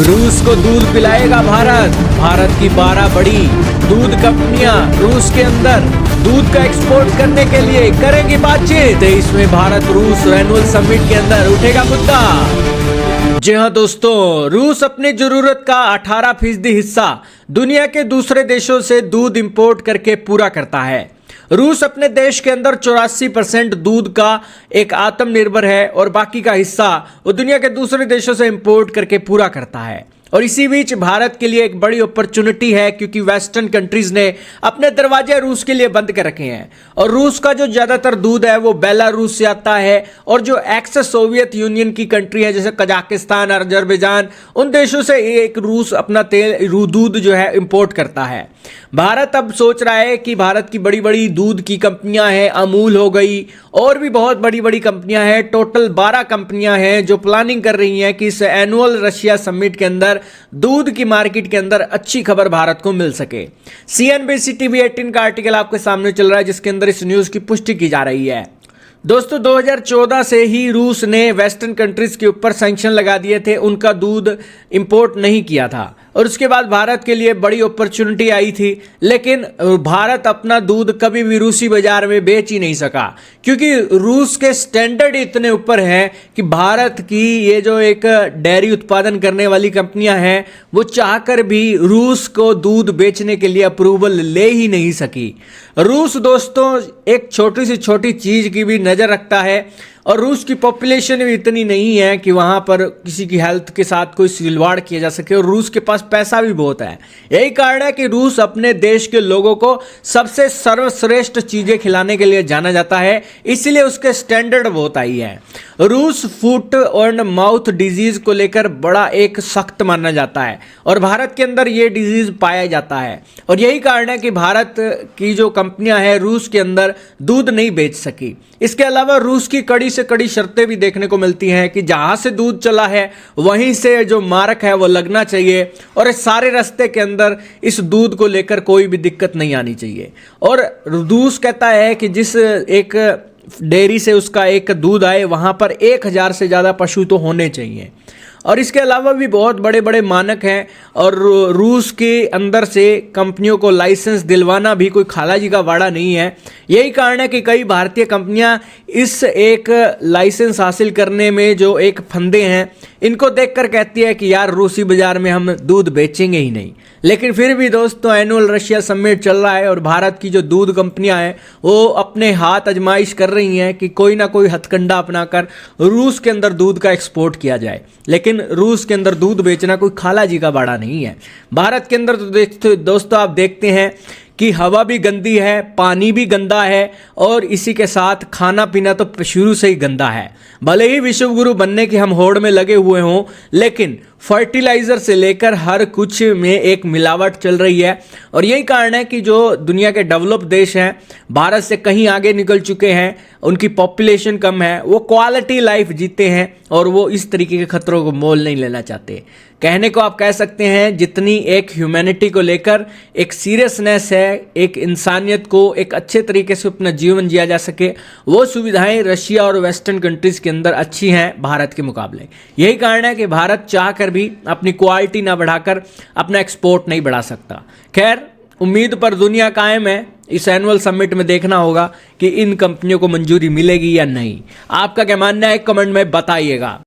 रूस को दूध पिलाएगा भारत। भारत की 12 बड़ी दूध कंपनियां रूस के अंदर दूध का एक्सपोर्ट करने के लिए करेंगी बातचीत। 23वें भारत रूस एनुअल समिट के अंदर उठेगा मुद्दा। जी हाँ दोस्तों, रूस अपनी जरूरत का 18% हिस्सा दुनिया के दूसरे देशों से दूध इंपोर्ट करके पूरा करता है। रूस अपने देश के अंदर 84% दूध का एक आत्मनिर्भर है और बाकी का हिस्सा वो दुनिया के दूसरे देशों से इंपोर्ट करके पूरा करता है। और इसी बीच भारत के लिए एक बड़ी अपॉर्चुनिटी है, क्योंकि वेस्टर्न कंट्रीज ने अपने दरवाजे रूस के लिए बंद कर रखे हैं और रूस का जो ज्यादातर दूध है वो बेलारूस से आता है। और जो एक्स सोवियत यूनियन की कंट्री है जैसे कजाकिस्तान, अजरबैजान, उन देशों से एक रूस अपना दूध जो है इंपोर्ट करता है। भारत अब सोच रहा है कि भारत की बड़ी बड़ी दूध की कंपनियां हैं, अमूल हो गई और भी बहुत बड़ी बड़ी कंपनियां हैं, टोटल 12 कंपनियां हैं जो प्लानिंग कर रही हैं कि इस एनुअल रशिया समिट के अंदर दूध की मार्केट के अंदर अच्छी खबर भारत को मिल सके। CNBC TV 18 का आर्टिकल आपके सामने चल रहा है जिसके अंदर इस न्यूज की पुष्टि की जा रही है। दोस्तों 2014 से ही रूस ने वेस्टर्न कंट्रीज के ऊपर सैंक्शन लगा दिए थे, उनका दूध इंपोर्ट नहीं किया था और उसके बाद भारत के लिए बड़ी अपॉर्चुनिटी आई थी। लेकिन भारत अपना दूध कभी भी रूसी बाजार में बेच ही नहीं सका, क्योंकि रूस के स्टैंडर्ड इतने ऊपर हैं कि भारत की ये जो एक डेयरी उत्पादन करने वाली कंपनियां हैं वो चाहकर भी रूस को दूध बेचने के लिए अप्रूवल ले ही नहीं सकी। रूस दोस्तों एक छोटी से छोटी चीज की भी नजर रखता है और रूस की पॉपुलेशन भी इतनी नहीं है कि वहां पर किसी की हेल्थ के साथ कोई सिलवाड़ किया जा सके, और रूस के पास पैसा भी बहुत है। यही कारण है कि रूस अपने देश के लोगों को सबसे सर्वश्रेष्ठ चीजें खिलाने के लिए जाना जाता है, इसलिए उसके स्टैंडर्ड बहुत हाई है। रूस फुट एंड माउथ डिजीज को लेकर बड़ा एक सख्त माना जाता है और भारत के अंदर यह डिजीज पाया जाता है, और यही कारण है कि भारत की जो कंपनियां हैं रूस के अंदर दूध नहीं बेच सकी। इसके अलावा रूस की कड़ी से कड़ी शर्तें भी देखने को मिलती हैं कि जहां से दूध चला है वहीं से जो मार्क है वो लगना चाहिए और इस सारे रास्ते के अंदर इस दूध को लेकर कोई भी दिक्कत नहीं आनी चाहिए। और रूस कहता है कि जिस एक डेयरी से उसका एक दूध आए वहां पर 1000 से ज्यादा पशु तो होने चाहिए। और इसके अलावा भी बहुत बड़े बड़े मानक हैं और रूस के अंदर से कंपनियों को लाइसेंस दिलवाना भी कोई खालाजी का वाड़ा नहीं है। यही कारण है कि कई भारतीय कंपनियां इस एक लाइसेंस हासिल करने में जो एक फंदे हैं इनको देखकर कहती है कि यार रूसी बाजार में हम दूध बेचेंगे ही नहीं। लेकिन फिर भी दोस्तों एनुअल रशिया समिट चल रहा है और भारत की जो दूध कंपनियां हैं वो अपने हाथ आजमाइश कर रही हैं कि कोई ना कोई हथकंडा अपनाकर रूस के अंदर दूध का एक्सपोर्ट किया जाए। लेकिन रूस के अंदर दूध बेचना कोई खाला जी का बाड़ा नहीं है। भारत के अंदर तो दोस्तों आप देखते हैं कि हवा भी गंदी है, पानी भी गंदा है और इसी के साथ खाना पीना तो शुरू से ही गंदा है। भले ही विश्व गुरु बनने की हम होड़ में लगे हुए हों, लेकिन फर्टिलाइजर से लेकर हर कुछ में एक मिलावट चल रही है। और यही कारण है कि जो दुनिया के डेवलप देश हैं भारत से कहीं आगे निकल चुके हैं, उनकी पॉपुलेशन कम है, वो क्वालिटी लाइफ जीते हैं और वो इस तरीके के खतरों को मोल नहीं लेना चाहते। कहने को आप कह सकते हैं जितनी एक ह्यूमैनिटी को लेकर एक सीरियसनेस है, एक इंसानियत को एक अच्छे तरीके से अपना जीवन जिया जा सके, वो सुविधाएं रशिया और वेस्टर्न कंट्रीज के अंदर अच्छी हैं भारत के मुकाबले। यही कारण है कि भारत चाहकर भी अपनी क्वालिटी ना बढ़ाकर अपना एक्सपोर्ट नहीं बढ़ा सकता। खैर उम्मीद पर दुनिया कायम है। इस एनुअल समिट में देखना होगा कि इन कंपनियों को मंजूरी मिलेगी या नहीं। आपका क्या मानना है कमेंट में बताइएगा।